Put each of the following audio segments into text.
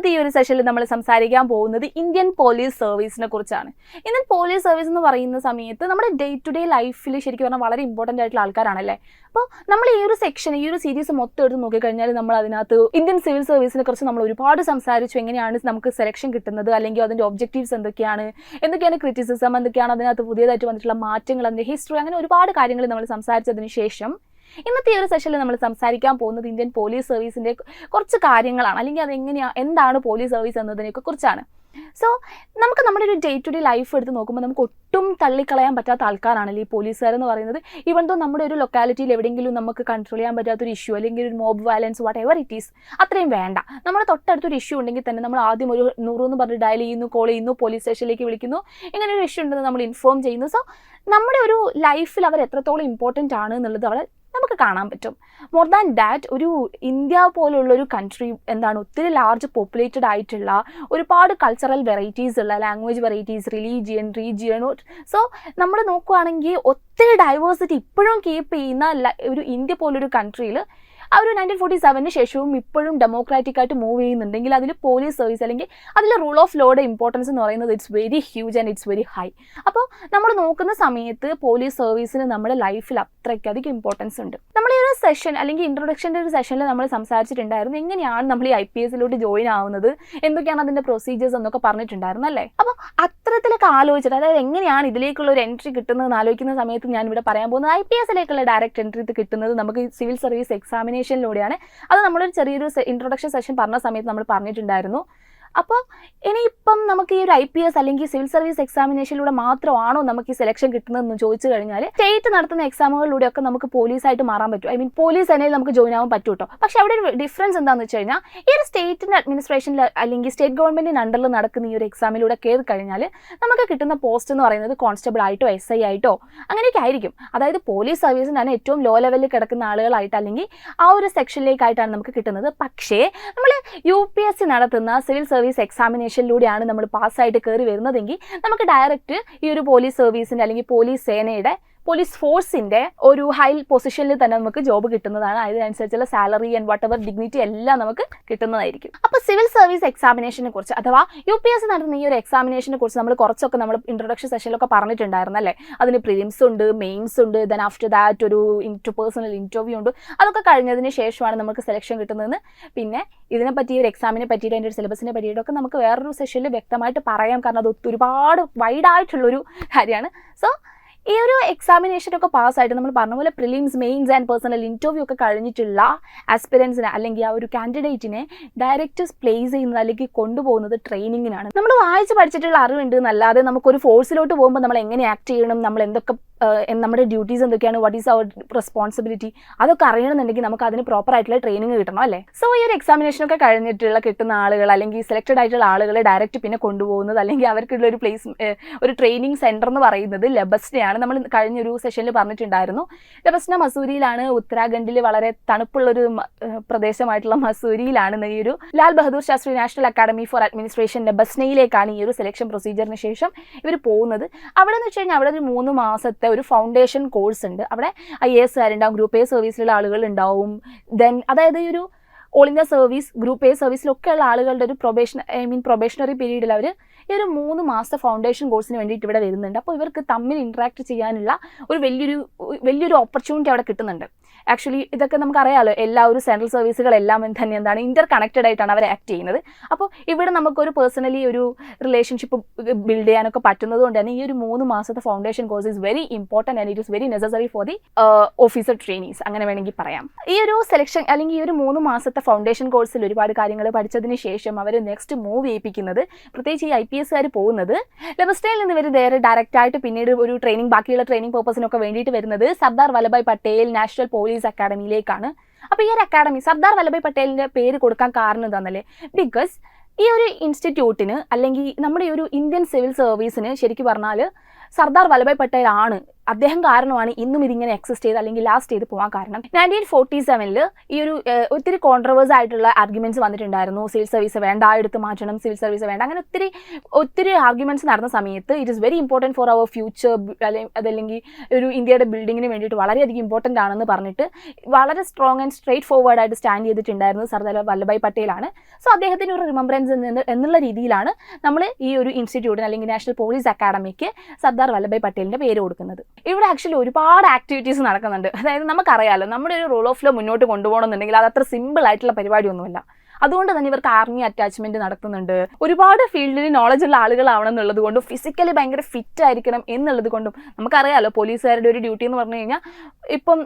ഇന്നത്തെ ഈ ഒരു സെഷനിൽ നമ്മൾ സംസാരിക്കാൻ പോകുന്നത് ഇന്ത്യൻ പോലീസ് സർവീസിനെ കുറിച്ചാണ്. ഇന്ത്യൻ പോലീസ് സർവീസ് എന്ന് പറയുന്ന സമയത്ത് നമ്മുടെ ഡേ ടു ഡേ ലൈഫിൽ ശരിക്കും പറഞ്ഞാൽ വളരെ ഇമ്പോർട്ടൻ്റ് ആയിട്ടുള്ള ആൾക്കാരാണല്ലേ. അപ്പോൾ നമ്മൾ ഈ ഒരു സെക്ഷൻ, ഈ ഒരു സീരീസ് മൊത്തം എടുത്ത് നോക്കിക്കഴിഞ്ഞാൽ നമ്മൾ അതിനകത്ത് ഇന്ത്യൻ സിവിൽ സർവീസിനെ കുറിച്ച് നമ്മൾ ഒരുപാട് സംസാരിച്ചു. എങ്ങനെയാണ് നമുക്ക് സെലക്ഷൻ കിട്ടുന്നത്, അല്ലെങ്കിൽ അതിൻ്റെ ഒബ്ജക്റ്റീവ്സ് എന്തൊക്കെയാണ് ക്രിറ്റിസിസം, എന്തൊക്കെയാണ് അതിനകത്ത് പുതിയതായിട്ട് വന്നിട്ടുള്ള മാറ്റങ്ങൾ, അതിൻ്റെ ഹിസ്റ്ററി, അങ്ങനെ ഒരുപാട് കാര്യങ്ങൾ നമ്മൾ സംസാരിച്ചതിന് ശേഷം ഇന്നത്തെ ഈ ഒരു സെഷനിൽ നമ്മൾ സംസാരിക്കാൻ പോകുന്നത് ഇന്ത്യൻ പോലീസ് സർവീസിൻ്റെ കുറച്ച് കാര്യങ്ങളാണ്, അല്ലെങ്കിൽ എന്താണ് പോലീസ് സർവീസ് എന്നതിനെയൊക്കെ കുറിച്ചാണ്. സോ നമുക്ക് നമ്മുടെ ഒരു ഡേ ടു ഡേ ലൈഫ് എടുത്ത് നോക്കുമ്പോൾ നമുക്ക് ഒട്ടും തള്ളിക്കളയാൻ പറ്റാത്ത ആൾക്കാരാണല്ലോ ഈ പോലീസുകാരെന്ന് പറയുന്നത്. ഈവൻ ദോ നമ്മുടെ ഒരു ലൊക്കാലിറ്റിയിൽ എവിടെയെങ്കിലും നമുക്ക് കൺട്രോൾ ചെയ്യാൻ പറ്റാത്തൊരു ഇഷ്യൂ, അല്ലെങ്കിൽ ഒരു mob violence, what ever it is, അത്രയും വേണ്ട. നമ്മുടെ തൊട്ടടുത്തൊരു ഇഷ്യൂ ഉണ്ടെങ്കിൽ തന്നെ നമ്മൾ ആദ്യം ഒരു 100 എന്ന് പറഞ്ഞ് ഡയൽ ചെയ്യുന്നു, കോൾ ചെയ്യുന്നു, പോലീസ് സ്റ്റേഷനിലേക്ക് വിളിക്കുന്നു, ഇങ്ങനെ ഒരു ഇഷ്യൂ ഉണ്ടെന്ന് നമ്മൾ ഇൻഫോം ചെയ്യുന്നു. സോ നമ്മുടെ ഒരു ലൈഫിൽ അവർ എത്രത്തോളം ഇമ്പോർട്ടൻ്റ് ആണ് എന്നുള്ളത് അവിടെ നമുക്ക് കാണാൻ പറ്റും. മോർ ദാൻ ദാറ്റ്, ഒരു ഇന്ത്യ പോലുള്ളൊരു കൺട്രി ഒത്തിരി ലാർജ് പോപ്പുലേറ്റഡ് ആയിട്ടുള്ള ഒരുപാട് കൾച്ചറൽ വെറൈറ്റീസ് ഉള്ള, ലാംഗ്വേജ് വെറൈറ്റീസ്, റീജിയൻ. സോ നമ്മൾ നോക്കുകയാണെങ്കിൽ ഒത്തിരി ഡൈവേഴ്സിറ്റി ഇപ്പോഴും കീപ്പ് ചെയ്യുന്ന ഒരു ഇന്ത്യ പോലൊരു കൺട്രിയിൽ ആ ഒരു 1947 ശേഷവും ഇപ്പോഴും ഡെമോക്രാറ്റിക് ആയിട്ട് മൂവ് ചെയ്യുന്നുണ്ടെങ്കിൽ അതിൽ പോലീസ് സർവീസ്, അല്ലെങ്കിൽ അതിൽ റൂൾ ഓഫ് ലോയുടെ ഇമ്പോർട്ടൻസ് എന്ന് പറയുന്നത് it's very huge and it's very high. അപ്പോൾ നമ്മൾ നോക്കുന്ന സമയത്ത് പോലീസ് സർവീസിന് നമ്മുടെ ലൈഫിൽ അത്രയ്ക്കധികം ഇമ്പോർട്ടൻസ് ഉണ്ട്. നമ്മൾ ഈ ഒരു സെഷൻ, അല്ലെങ്കിൽ ഇൻട്രൊഡക്ഷൻ്റെ ഒരു സെഷനിൽ നമ്മൾ സംസാരിച്ചിട്ടുണ്ടായിരുന്നു എങ്ങനെയാണ് നമ്മൾ ഈ IPSലോട്ട് ജോയിൻ ആവുന്നത്, എന്തൊക്കെയാണ് അതിൻ്റെ പ്രൊസീജിയേഴ്സ് എന്നൊക്കെ പറഞ്ഞിട്ടുണ്ടായിരുന്നു അല്ലേ. അപ്പോൾ അത്തരത്തിലൊക്കെ ആലോചിച്ചിട്ട്, അതായത് എങ്ങനെയാണ് ഇതിലേക്കുള്ള ഒരു എൻട്രി കിട്ടുന്നതെന്ന് ആലോചിക്കുന്ന സമയത്ത് ഞാനിവിടെ പറയാൻ പോകുന്നത് IPSലേക്കുള്ള ഡയറക്റ്റ് എൻട്രി കിട്ടുന്നത് നമുക്ക് സിവിൽ സർവീസ് എക്സാമിനേഷനിലൂടെയാണ്. അത് നമ്മളൊരു ചെറിയൊരു ഇൻട്രൊഡക്ഷൻ സെഷൻ പറഞ്ഞ സമയത്ത് നമ്മൾ പറഞ്ഞിട്ടുണ്ടായിരുന്നു. അപ്പോൾ ഇനിയിപ്പം നമുക്ക് ഈ ഒരു IPS അല്ലെങ്കിൽ സിവിൽ സർവീസ് എക്സാമിനേഷനിലൂടെ മാത്രമാണോ നമുക്ക് ഈ സെലക്ഷൻ കിട്ടുന്നതെന്ന് ചോദിച്ചു കഴിഞ്ഞാൽ, സ്റ്റേറ്റ് നടത്തുന്ന എക്സാമുകളിലൂടെയൊക്കെ നമുക്ക് പോലീസായിട്ട് മാറാൻ പറ്റും. പോലീസ് സേനയിൽ നമുക്ക് ജോയിൻ ആവാൻ പറ്റും കേട്ടോ. പക്ഷേ അവിടെ ഒരു ഡിഫറൻസ് എന്താണെന്ന് വെച്ച് കഴിഞ്ഞാൽ, ഈ ഒരു സ്റ്റേറ്റിൻ്റെ അഡ്മിനിസ്ട്രേഷനിൽ അല്ലെങ്കിൽ സ്റ്റേറ്റ് ഗവൺമെൻറ്റിൻ്റെ അണ്ടറിൽ നടക്കുന്ന ഈ ഒരു എക്സാമിലൂടെ കയറി കഴിഞ്ഞാൽ നമുക്ക് കിട്ടുന്ന പോസ്റ്റ് എന്ന് പറയുന്നത് കോൺസ്റ്റബിൾ ആയിട്ടോ SI ആയിട്ടോ അങ്ങനെയൊക്കെ ആയിരിക്കും. അതായത് പോലീസ് സർവീസിന് തന്നെ ഏറ്റവും ലോ ലെവലിൽ കിടക്കുന്ന ആളുകളായിട്ട്, അല്ലെങ്കിൽ ആ ഒരു സെക്ഷനിലേക്കായിട്ടാണ് നമുക്ക് കിട്ടുന്നത്. പക്ഷേ നമ്മൾ UPSC നടത്തുന്ന സിവിൽ സർവീസ് എക്സാമിനേഷനിലൂടെയാണ് നമ്മൾ പാസ്സായിട്ട് കയറി വരുന്നതെങ്കിൽ നമുക്ക് ഡയറക്റ്റ് ഈ ഒരു പോലീസ് സർവീസിൻ്റെ, അല്ലെങ്കിൽ പോലീസ് സേനയുടെ, പോലീസ് ഫോഴ്സിൻ്റെ ഒരു ഹൈ പൊസിഷനിൽ തന്നെ നമുക്ക് ജോബ് കിട്ടുന്നതാണ്. അതിനനുസരിച്ചുള്ള salary and what ever dignity എല്ലാം നമുക്ക് കിട്ടുന്നതായിരിക്കും. അപ്പോൾ സിവിൽ സർവീസ് എക്സാമിനേഷനെ കുറിച്ച്, അഥവാ UPSC നടത്തുന്ന ഈ ഒരു എക്സാമിനേഷനെ കുറിച്ച് നമ്മൾ കുറച്ചൊക്കെ നമ്മൾ ഇൻട്രൊഡക്ഷൻ സെഷനിലൊക്കെ പറഞ്ഞിട്ടുണ്ടായിരുന്നല്ലേ. അതിന് പ്രിലിംസ് ഉണ്ട്, മെയിൻസ് ഉണ്ട്, ദെൻ ആഫ്റ്റർ ദാറ്റ് ഒരു പേഴ്സണൽ ഇൻ്റർവ്യൂ ഉണ്ട്. അതൊക്കെ കഴിഞ്ഞതിന് ശേഷമാണ് നമുക്ക് സെലക്ഷൻ കിട്ടുന്നതെന്ന്. പിന്നെ ഇതിനെപ്പറ്റി, ഒരു എക്സാമിനെ പറ്റിയിട്ട്, അതിൻ്റെ ഒരു സിലബസിനെ പറ്റിയിട്ടൊക്കെ നമുക്ക് വേറൊരു സെഷനിൽ വ്യക്തമായിട്ട് പറയാം. കാരണം അത് ഒരുപാട് വൈഡായിട്ടുള്ളൊരു കാര്യമാണ്. സോ ഈ ഒരു എക്സാമിനേഷനൊക്കെ പാസ്സായിട്ട് നമ്മൾ പറഞ്ഞ പോലെ prelims, mains and personal interview ഒക്കെ കഴിഞ്ഞിട്ടുള്ള ആസ്പിരൻസിനെ, അല്ലെങ്കിൽ ആ ഒരു കാൻഡിഡേറ്റിനെ ഡയറക്റ്റ് പ്ലേസ് ചെയ്യുന്നത് അല്ലെങ്കിൽ കൊണ്ടുപോകുന്നത് ട്രെയിനിങ്ങിനാണ്. നമ്മൾ വായിച്ച് പഠിച്ചിട്ടുള്ള അറിവുണ്ട് എന്നല്ലാതെ നമുക്കൊരു ഫോഴ്സിലോട്ട് പോകുമ്പോൾ നമ്മൾ എങ്ങനെ ആക്ട് ചെയ്യണം, നമ്മൾ എന്തൊക്കെ നമ്മുടെ ഡ്യൂട്ടീസ് എന്തൊക്കെയാണ്, വാട്ട് ഈസ് അവർ റെസ്പോൺസിബിലിറ്റി, അതൊക്കെ അറിയണമെന്നുണ്ടെങ്കിൽ നമുക്ക് അതിന് പ്രോപ്പർ ആയിട്ടുള്ള ട്രെയിനിങ് കിട്ടണം അല്ലേ. സോ ഈ ഒരു എക്സാമിനേഷനൊക്കെ കഴിഞ്ഞിട്ടുള്ള കിട്ടുന്ന ആളുകൾ, അല്ലെങ്കിൽ സെലക്ടഡ് ആയിട്ടുള്ള ആളുകളെ ഡയറക്റ്റ് പിന്നെ കൊണ്ടുപോകുന്നത്, അല്ലെങ്കിൽ അവർക്കുള്ള ഒരു ഒരു ട്രെയിനിങ് സെൻറ്റർ എന്ന് പറയുന്നത് ലെബസ്നയാണ്. നമ്മൾ കഴിഞ്ഞൊരു സെഷനിൽ പറഞ്ഞിട്ടുണ്ടായിരുന്നു. ലെബസ്ന മസൂരിയിലാണ്, ഉത്തരാഖണ്ഡിൽ വളരെ തണുപ്പുള്ളൊരു പ്രദേശമായിട്ടുള്ള മസൂരിയിലാണ് ഈ ഒരു Lal Bahadur Shastri national academy for administration ലെബസ്നയിലേക്കാണ് ഈ ഒരു സെലക്ഷൻ പ്രൊസീജിയറിന് ശേഷം ഇവർ പോകുന്നത്. അവിടെ എന്ന് വെച്ച് കഴിഞ്ഞാൽ അവിടെ ഒരു 3 മാസത്തെ ഒരു ഫൗണ്ടേഷൻ കോഴ്സ് ഉണ്ട്. അവിടെ IAS കാരുണ്ടാവും, ഗ്രൂപ്പ് A സർവീസിലുള്ള ആളുകൾ ഉണ്ടാവും, ദെൻ അതായത് ഈ ഒരു all India service, group A സർവീസിലൊക്കെയുള്ള ആളുകളുടെ ഒരു പ്രൊബേഷണറി പീരീഡിൽ അവർ ഈ ഒരു 3 മാസത്തെ ഫൗണ്ടേഷൻ കോഴ്സിന് വേണ്ടിയിട്ട് ഇവിടെ വരുന്നുണ്ട്. അപ്പോൾ ഇവർക്ക് തമ്മിൽ ഇൻട്രാക്ട് ചെയ്യാനുള്ള ഒരു വലിയൊരു ഓപ്പർച്യൂണിറ്റി അവിടെ കിട്ടുന്നുണ്ട്. ആക്ച്വലി ഇതൊക്കെ നമുക്കറിയാമല്ലോ, എല്ലാ ഒരു സെൻട്രൽ സർവീസുകളെല്ലാം തന്നെ ഇൻ്റർ കണക്റ്റഡ് ആയിട്ടാണ് അവർ ആക്ട് ചെയ്യുന്നത്. അപ്പോൾ ഇവിടെ നമുക്കൊരു പേഴ്സണലി ഒരു റിലേഷൻഷിപ്പ് ബിൽഡ് ചെയ്യാനൊക്കെ പറ്റുന്നത് കൊണ്ട് തന്നെ ഈ ഒരു 3 മാസത്തെ foundation course is very important and it is very necessary for the officer trainees, അങ്ങനെ വേണമെങ്കിൽ പറയാം. ഈ ഒരു സെലക്ഷൻ, അല്ലെങ്കിൽ ഈ ഒരു 3 മാസത്തെ ഫൗണ്ടേഷൻ കോഴ്സിൽ ഒരുപാട് കാര്യങ്ങൾ പഠിച്ചതിന് ശേഷം അവർ നെക്സ്റ്റ് മൂവ് ചെയ്യിപ്പിക്കുന്നത്, പ്രത്യേകിച്ച് ഈ IPSകാർ പോകുന്നത് ലെബസ്നയിൽ നിന്ന് ഇവർ നേരെ ഡയറക്റ്റ് ആയിട്ട് പിന്നീട് ഒരു ട്രെയിനിങ്, ബാക്കിയുള്ള ട്രെയിനിങ് പർപ്പസിനൊക്കെ വേണ്ടിയിട്ട് വരുന്നത് സർദാർ വല്ലഭായ് പട്ടേൽ നാഷണൽ പോലീസ് അക്കാഡമിയിലേക്കാണ്. അപ്പോൾ ഈ ഒരു അക്കാഡമി സർദാർ വല്ലഭായ് പട്ടേലിൻ്റെ പേര് കൊടുക്കാൻ കാരണം എന്താണെന്നല്ലേ, ബിക്കോസ് ഈ ഒരു ഇൻസ്റ്റിറ്റ്യൂട്ടിന്, അല്ലെങ്കിൽ നമ്മുടെ ഈ ഒരു ഇന്ത്യൻ സിവിൽ സർവീസിന് ശരിക്കും പറഞ്ഞാൽ സർദാർ വല്ലഭായ് പട്ടേൽ ആണ് അദ്ദേഹം കാരണമാണ് ഇന്നും ഇതിങ്ങനെ എക്സിസ്റ്റ് ചെയ്ത് അല്ലെങ്കിൽ ലാസ്റ്റ് ചെയ്ത് പോകാൻ കാരണം. 1947 ഈ ഒരു ഒത്തിരി കോൺട്രവേഴ്സ് ആയിട്ടുള്ള ആർഗ്യുമെന്റ്സ് വന്നിട്ടുണ്ടായിരുന്നു. സിവിൽ സർവീസ് വേണ്ട, എടുത്ത് മാറ്റണം, സിവിൽ സർവീസ് വേണ്ട, അങ്ങനെ ഒത്തിരി ആർഗ്യുമെന്റ്സ് നടന്ന സമയത്ത് it is very important for our future, അതല്ലെങ്കിൽ ഒരു ഇന്ത്യയുടെ ബിൽഡിങ്ങിന് വേണ്ടിയിട്ട് വളരെയധികം ഇമ്പോർട്ടൻ്റ് ആണെന്ന് പറഞ്ഞിട്ട് വളരെ സ്ട്രോങ് ആൻഡ് സ്ട്രേറ്റ് ഫോർവേഡ് ആയിട്ട് സ്റ്റാൻഡ് ചെയ്തിട്ടുണ്ടായിരുന്നത് സർദാർ വല്ലഭായ് പട്ടേലാണ്. സോ അദ്ദേഹത്തിന് ഒരു റിമംബറൻസ് എന്നുള്ള രീതിയിലാണ് നമ്മൾ ഈ ഒരു ഇൻസ്റ്റിറ്റ്യൂട്ടിന് അല്ലെങ്കിൽ നാഷണൽ പോലീസ് അക്കാഡമിക്ക് സർദാർ വല്ലഭായ് പട്ടേലിൻ്റെ പേര് കൊടുക്കുന്നത്. ഇവിടെ ആക്ച്വലി ഒരുപാട് ആക്ടിവിറ്റീസ് നടക്കുന്നുണ്ട്. അതായത് നമുക്കറിയാമല്ലോ, നമ്മുടെ ഒരു റൂൾ ഓഫ് ലോ മുന്നോട്ട് കൊണ്ടുപോകണമെന്നുണ്ടെങ്കിൽ അത് അത്ര സിമ്പിൾ ആയിട്ടുള്ള പരിപാടിയൊന്നുമല്ല. അതുകൊണ്ട് തന്നെ ഇവർക്ക് ആർമി അറ്റാച്ച്മെന്റ് നടത്തുന്നുണ്ട്. ഒരുപാട് ഫീൽഡിൽ നോളജ് ഉള്ള ആളുകളാവണം എന്നുള്ളത് കൊണ്ടും ഫിസിക്കലി ഭയങ്കര ഫിറ്റ് ആയിരിക്കണം എന്നുള്ളത് കൊണ്ടും നമുക്കറിയാമല്ലോ, പോലീസുകാരുടെ ഒരു ഡ്യൂട്ടി എന്ന് പറഞ്ഞു കഴിഞ്ഞാൽ ഇപ്പം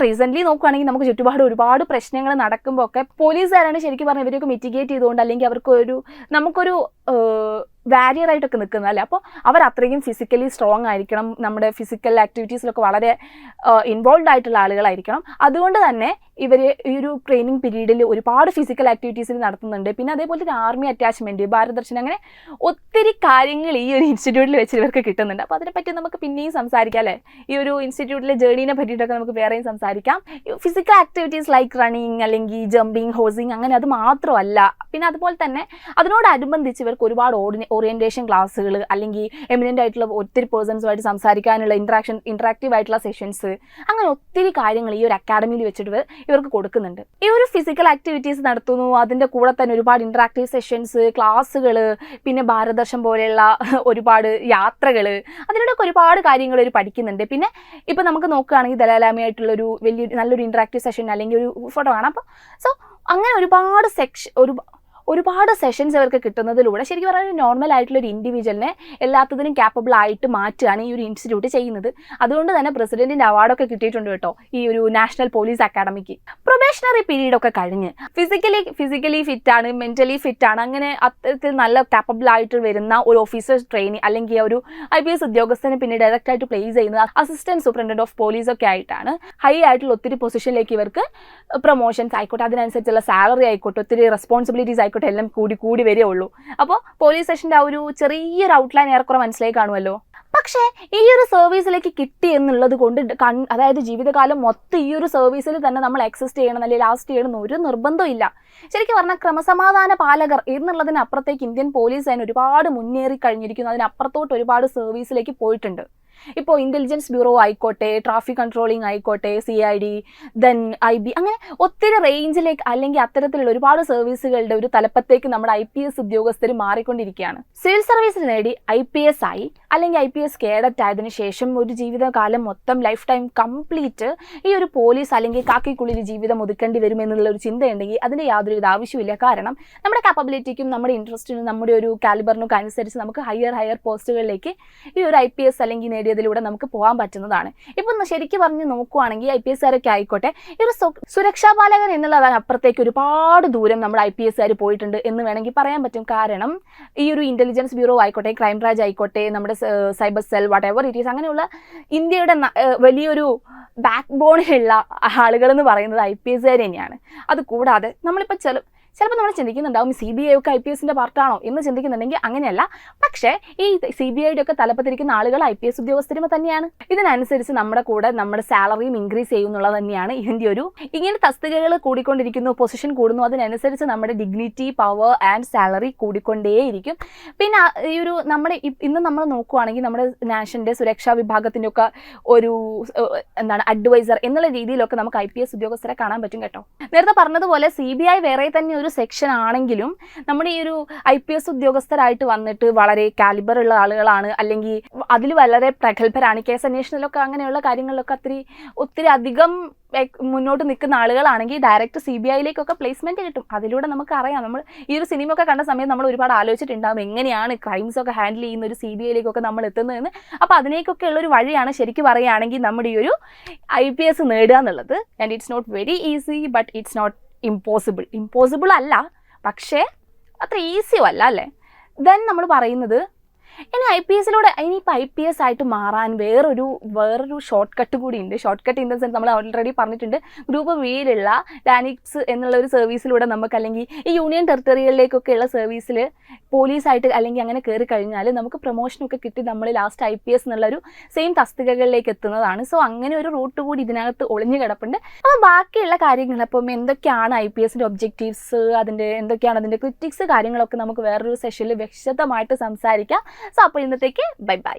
റീസെൻ്റ്ലി നോക്കുകയാണെങ്കിൽ നമുക്ക് ചുറ്റുപാട് ഒരുപാട് പ്രശ്നങ്ങൾ നടക്കുമ്പോൾ ഒക്കെ പോലീസുകാരാണ് ശരിക്കും പറഞ്ഞാൽ ഇവരൊക്കെ മിറ്റിഗേറ്റ് ചെയ്തുകൊണ്ട് അല്ലെങ്കിൽ അവർക്ക് നമുക്കൊരു വാരിയർ ആയിട്ടൊക്കെ നിൽക്കുന്നത് അല്ലേ. അപ്പോൾ അവർ അത്രയും ഫിസിക്കലി സ്ട്രോങ് ആയിരിക്കണം, നമ്മുടെ ഫിസിക്കൽ ആക്ടിവിറ്റീസിലൊക്കെ വളരെ ഇൻവോൾവ് ആയിട്ടുള്ള ആളുകളായിരിക്കണം. അതുകൊണ്ട് തന്നെ ഇവർ ഈ ഒരു ട്രെയിനിങ് പീരീഡിൽ ഒരുപാട് ഫിസിക്കൽ ആക്ടിവിറ്റീസിൽ നടത്തുന്നുണ്ട്. പിന്നെ അതേപോലെ തന്നെ ആർമി അറ്റാച്ച്മെൻറ്റ്, ഭാരതദർശൻ, അങ്ങനെ ഒത്തിരി കാര്യങ്ങൾ ഈ ഒരു ഇൻസ്റ്റിറ്റ്യൂട്ടിൽ വെച്ച് ഇവർക്ക് കിട്ടുന്നുണ്ട്. അപ്പോൾ അതിനെപ്പറ്റി നമുക്ക് പിന്നെയും സംസാരിക്കാം അല്ലേ. ഈ ഒരു ഇൻസ്റ്റിറ്റ്യൂട്ടിലെ ജേർണീനെ പറ്റിയിട്ടൊക്കെ നമുക്ക് വേറെയും സംസാരിക്കാം. ഫിസിക്കൽ ആക്ടിവിറ്റീസ് ലൈക്ക് റണ്ണിങ് അല്ലെങ്കിൽ ജമ്പിങ്, ഹോസിങ്, അങ്ങനെ അത് മാത്രമല്ല. പിന്നെ അതുപോലെ തന്നെ അതിനോടനുബന്ധിച്ച് ഇവർക്ക് ഒരുപാട് ഓറിയന്റേഷൻ ക്ലാസ്സുകൾ അല്ലെങ്കിൽ എമിനൻ്റ് ആയിട്ടുള്ള ഒത്തിരി പേഴ്സൺസുമായിട്ട് സംസാരിക്കാനുള്ള ഇൻട്രാക്റ്റീവ് ആയിട്ടുള്ള സെഷൻസ്, അങ്ങനെ ഒത്തിരി കാര്യങ്ങൾ ഈ ഒരു അക്കാഡമിയിൽ വെച്ചിട്ട് ഇവർക്ക് കൊടുക്കുന്നുണ്ട്. ഈ ഒരു ഫിസിക്കൽ ആക്ടിവിറ്റീസ് നടത്തുന്നു, അതിൻ്റെ കൂടെ തന്നെ ഒരുപാട് ഇൻട്രാക്റ്റീവ് സെഷൻസ്, ക്ലാസ്സുകൾ, പിന്നെ ഭാരതദർശൻ പോലെയുള്ള ഒരുപാട് യാത്രകൾ, അതിലൂടെയൊക്കെ ഒരുപാട് കാര്യങ്ങൾ ഇവർ പഠിക്കുന്നുണ്ട്. പിന്നെ ഇപ്പം നമുക്ക് നോക്കുകയാണെങ്കിൽ ദലാലാമയായിട്ടുള്ളൊരു നല്ലൊരു ഇൻട്രാക്റ്റീവ് സെഷൻ അല്ലെങ്കിൽ ഒരു ഫോട്ടോ കാണാം. അപ്പോൾ സോ അങ്ങനെ ഒരുപാട് സെഷൻസ് അവർക്ക് കിട്ടുന്നതിലൂടെ ശരിക്കും പറഞ്ഞാൽ നോർമൽ ആയിട്ടുള്ള ഒരു ഇൻഡിവിജ്വലിനെ എല്ലാത്തിനും ക്യാപ്പബിൾ ആയിട്ട് മാറ്റുകയാണ് ഈ ഒരു ഇൻസ്റ്റിറ്റ്യൂട്ട് ചെയ്യുന്നത്. അതുകൊണ്ട് തന്നെ പ്രസിഡന്റിന്റെ അവാർഡൊക്കെ കിട്ടിയിട്ടുണ്ട് കേട്ടോ ഈ ഒരു national police academic. Probationary period ഒക്കെ കഴിഞ്ഞ് ഫിസിക്കലി ഫിറ്റാണ്, മെന്റലി ഫിറ്റാണ്, അങ്ങനെ അത്തരത്തിൽ നല്ല ക്യാപ്പബിൾ ആയിട്ട് വരുന്ന ഒരു ഓഫീസർ ട്രെയിനി അല്ലെങ്കിൽ ഒരു IPS ഉദ്യോഗസ്ഥനെ പിന്നെ ഡയറക്റ്റ് ആയിട്ട് പ്ലേസ് ചെയ്യുന്നത് അസിസ്റ്റന്റ് സൂപ്രണ്ടന്റ് ഓഫ് പോലീസ് ഒക്കെ ആയിട്ടാണ്. ഹൈ ആയിട്ടുള്ള ഒത്തിരി പൊസിഷനിലേക്ക് ഇവർക്ക് പ്രൊമോഷൻസ് ആയിക്കോട്ടെ, അതിനനുസരിച്ചുള്ള സാലറി ആയിക്കോട്ടെ, ഒത്തിരി റെസ്പോൺസിബിലിറ്റീസ് ആയിക്കോട്ടെ, എല്ലാം കൂടി വരികയുള്ളൂ. അപ്പോൾ പോലീസ് സ്റ്റേഷൻ്റെ ആ ഒരു ചെറിയൊരു ഔട്ട്ലൈൻ ഏറെക്കുറെ മനസ്സിലായി കാണുമല്ലോ. പക്ഷേ ഈ ഒരു സർവീസിലേക്ക് കിട്ടി എന്നുള്ളത് കൊണ്ട് അതായത് ജീവിതകാലം മൊത്തം ഈ ഒരു സർവീസിൽ തന്നെ നമ്മൾ എക്സിസ്റ്റ് ചെയ്യണം അല്ലെങ്കിൽ ലാസ്റ്റ് ചെയ്യണം എന്ന് ഒരു നിർബന്ധവും ഇല്ല. ശരിക്കും പറഞ്ഞാൽ ക്രമസമാധാന പാലകർ എന്നുള്ളതിനപ്പുറത്തേക്ക് ഇന്ത്യൻ പോലീസ് അതിന് ഒരുപാട് മുന്നേറി കഴിഞ്ഞിരിക്കുന്നു. അതിനപ്പുറത്തോട്ട് ഒരുപാട് സർവീസിലേക്ക് പോയിട്ടുണ്ട്. ഇപ്പോൾ ഇൻ്റലിജൻസ് ബ്യൂറോ ആയിക്കോട്ടെ, ട്രാഫിക് കൺട്രോളിംഗ് ആയിക്കോട്ടെ, CID, ദെൻ IB, അങ്ങനെ ഒത്തിരി റേഞ്ചിലേക്ക് അല്ലെങ്കിൽ അത്തരത്തിലുള്ള ഒരുപാട് സർവീസുകളുടെ ഒരു തലപ്പത്തേക്ക് നമ്മുടെ IPS ഉദ്യോഗസ്ഥർ മാറിക്കൊണ്ടിരിക്കുകയാണ്. സിവിൽ സർവീസിൽ നേടി IPS ആയി അല്ലെങ്കിൽ IPS കേഡറ്റ് ആയതിനു ശേഷം ഒരു ജീവിതകാലം മൊത്തം ലൈഫ് ടൈം കംപ്ലീറ്റ് ഈ ഒരു പോലീസ് അല്ലെങ്കിൽ കാക്കിക്കുള്ളിൽ ജീവിതം ഒതുക്കേണ്ടി വരുമെന്നുള്ള ഒരു ചിന്തയുണ്ടെങ്കിൽ അതിൻ്റെ യാതൊരുവിധ ആവശ്യമില്ല. കാരണം നമ്മുടെ കാപ്പബിലിറ്റിക്കും നമ്മുടെ ഇൻട്രസ്റ്റിനും നമ്മുടെ ഒരു കാലിബറിനൊക്കെ അനുസരിച്ച് നമുക്ക് ഹയർ പോസ്റ്റുകളിലേക്ക് ഈ ഒരു IPS അല്ലെങ്കിൽ നേടിയതിലൂടെ നമുക്ക് പോകാൻ പറ്റുന്നതാണ്. ഇപ്പം ശരിക്കും പറഞ്ഞ് നോക്കുവാണെങ്കിൽ IPSകാരൊക്കെ ആയിക്കോട്ടെ, ഈ ഒരു സുരക്ഷാപാലകൻ എന്നുള്ളതാണ് അപ്പുറത്തേക്ക് ഒരുപാട് ദൂരം നമ്മുടെ IPSകാർ പോയിട്ടുണ്ട് എന്ന് വേണമെങ്കിൽ പറയാൻ പറ്റും. കാരണം ഈ ഒരു ഇൻ്റലിജൻസ് ബ്യൂറോ ആയിക്കോട്ടെ, ക്രൈം ബ്രാഞ്ച് ആയിക്കോട്ടെ, നമ്മുടെ cyber cell, what ever it is, അങ്ങനെയുള്ള ഇന്ത്യയുടെ വലിയൊരു ബാക്ക് ബോണിലുള്ള ആളുകൾ എന്ന് പറയുന്നത് IPSകാർ തന്നെയാണ്. അതുകൂടാതെ നമ്മളിപ്പോൾ ചിലപ്പോൾ നമ്മൾ ചിന്തിക്കുന്നുണ്ടാവും CBI ഒക്കെ IPSന്റെ പാർട്ടാണോ എന്ന് ചിന്തിക്കുന്നുണ്ടെങ്കിൽ അങ്ങനെയല്ല. പക്ഷേ ഈ CBIയുടെ ഒക്കെ തലപ്പത്തിരിക്കുന്ന ആളുകൾ IPS ഉദ്യോഗസ്ഥരും തന്നെയാണ്. ഇതിനനുസരിച്ച് നമ്മുടെ കൂടെ നമ്മുടെ സാലറിയും ഇൻക്രീസ് ചെയ്യുന്നുള്ളത് തന്നെയാണ് ഇതിൻ്റെ ഒരു ഇങ്ങനെ തസ്തികകൾ കൂടിക്കൊണ്ടിരിക്കുന്നു, പൊസിഷൻ കൂടുന്നു, അതിനനുസരിച്ച് നമ്മുടെ ഡിഗ്നിറ്റി, പവർ ആൻഡ് സാലറി കൂടിക്കൊണ്ടേയിരിക്കും. പിന്നെ ഈ ഒരു നമ്മുടെ ഇന്ന് നമ്മൾ നോക്കുവാണെങ്കിൽ നമ്മുടെ നാഷൻ്റെ സുരക്ഷാ വിഭാഗത്തിൻ്റെ ഒക്കെ ഒരു അഡ്വൈസർ എന്നുള്ള രീതിയിലൊക്കെ നമുക്ക് IPS ഉദ്യോഗസ്ഥരെ കാണാൻ പറ്റും കേട്ടോ. നേരത്തെ പറഞ്ഞതുപോലെ CBI വേറെ തന്നെ ഒരു സെക്ഷൻ ആണെങ്കിലും നമ്മുടെ ഈ ഒരു IPS ഉദ്യോഗസ്ഥരായിട്ട് വന്നിട്ട് വളരെ കാലിബർ ഉള്ള ആളുകളാണ് അല്ലെങ്കിൽ അതിൽ വളരെ പ്രഗത്ഭരാണ്. കേസ് അന്വേഷണത്തിലൊക്കെ അങ്ങനെയുള്ള കാര്യങ്ങളിലൊക്കെ ഒത്തിരി അധികം മുന്നോട്ട് നിൽക്കുന്ന ആളുകളാണെങ്കിൽ ഡയറക്റ്റ് CBIയിലേക്കൊക്കെ പ്ലേസ്മെന്റ് കിട്ടും. അതിലൂടെ നമുക്കറിയാം, നമ്മൾ ഈ ഒരു സിനിമ ഒക്കെ കണ്ട സമയത്ത് നമ്മൾ ഒരുപാട് ആലോചിച്ചിട്ടുണ്ടാകും എങ്ങനെയാണ് ക്രൈംസ് ഒക്കെ ഹാൻഡിൽ ചെയ്യുന്ന ഒരു CBIയിലേക്കൊക്കെ നമ്മൾ എത്തുന്നതെന്ന്. അപ്പോൾ അതിനേക്കൊക്കെ ഉള്ളൊരു വഴിയാണ് ശരിക്കും പറയുകയാണെങ്കിൽ നമ്മുടെ ഈ ഒരു IPS നേടുക എന്നുള്ളത്. And it's not very easy, but it's not impossible അല്ല, പക്ഷേ അത്ര ഈസിയും അല്ല അല്ലേ. ദെൻ നമ്മൾ പറയുന്നത് ഇനി ഇനിയിപ്പോൾ IPS ആയിട്ട് മാറാൻ വേറൊരു ഷോർട്ട് കട്ട് കൂടി ഉണ്ട്. Short cut in the sense നമ്മൾ ഓൾറെഡി പറഞ്ഞിട്ടുണ്ട്. ഗ്രൂപ്പ് ബിയിലുള്ള ഡാനിക്സ് എന്നുള്ള ഒരു സർവീസിലൂടെ നമുക്ക് അല്ലെങ്കിൽ ഈ യൂണിയൻ ടെറിട്ടറികളിലേക്കൊക്കെ ഉള്ള സർവീസിൽ പോലീസായിട്ട് അല്ലെങ്കിൽ അങ്ങനെ കയറി കഴിഞ്ഞാൽ നമുക്ക് പ്രൊമോഷനൊക്കെ കിട്ടി നമ്മൾ ലാസ്റ്റ് IPS എന്നുള്ളൊരു സെയിം തസ്തികകളിലേക്ക് എത്തുന്നതാണ്. സോ അങ്ങനെ ഒരു റൂട്ട് കൂടി ഇതിനകത്ത് ഒളിഞ്ഞു കിടപ്പുണ്ട്. അപ്പോൾ ബാക്കിയുള്ള കാര്യങ്ങൾ അപ്പം എന്തൊക്കെയാണ് IPSൻ്റെ ഒബ്ജക്റ്റീവ്സ്, അതിൻ്റെ എന്തൊക്കെയാണ് അതിൻ്റെ ക്രിറ്റിക്സ് കാര്യങ്ങളൊക്കെ നമുക്ക് വേറൊരു സെഷനിൽ വിശദമായിട്ട് സംസാരിക്കാം. സോ അപ്പോൾ ഇന്നത്തേക്ക് ബൈ.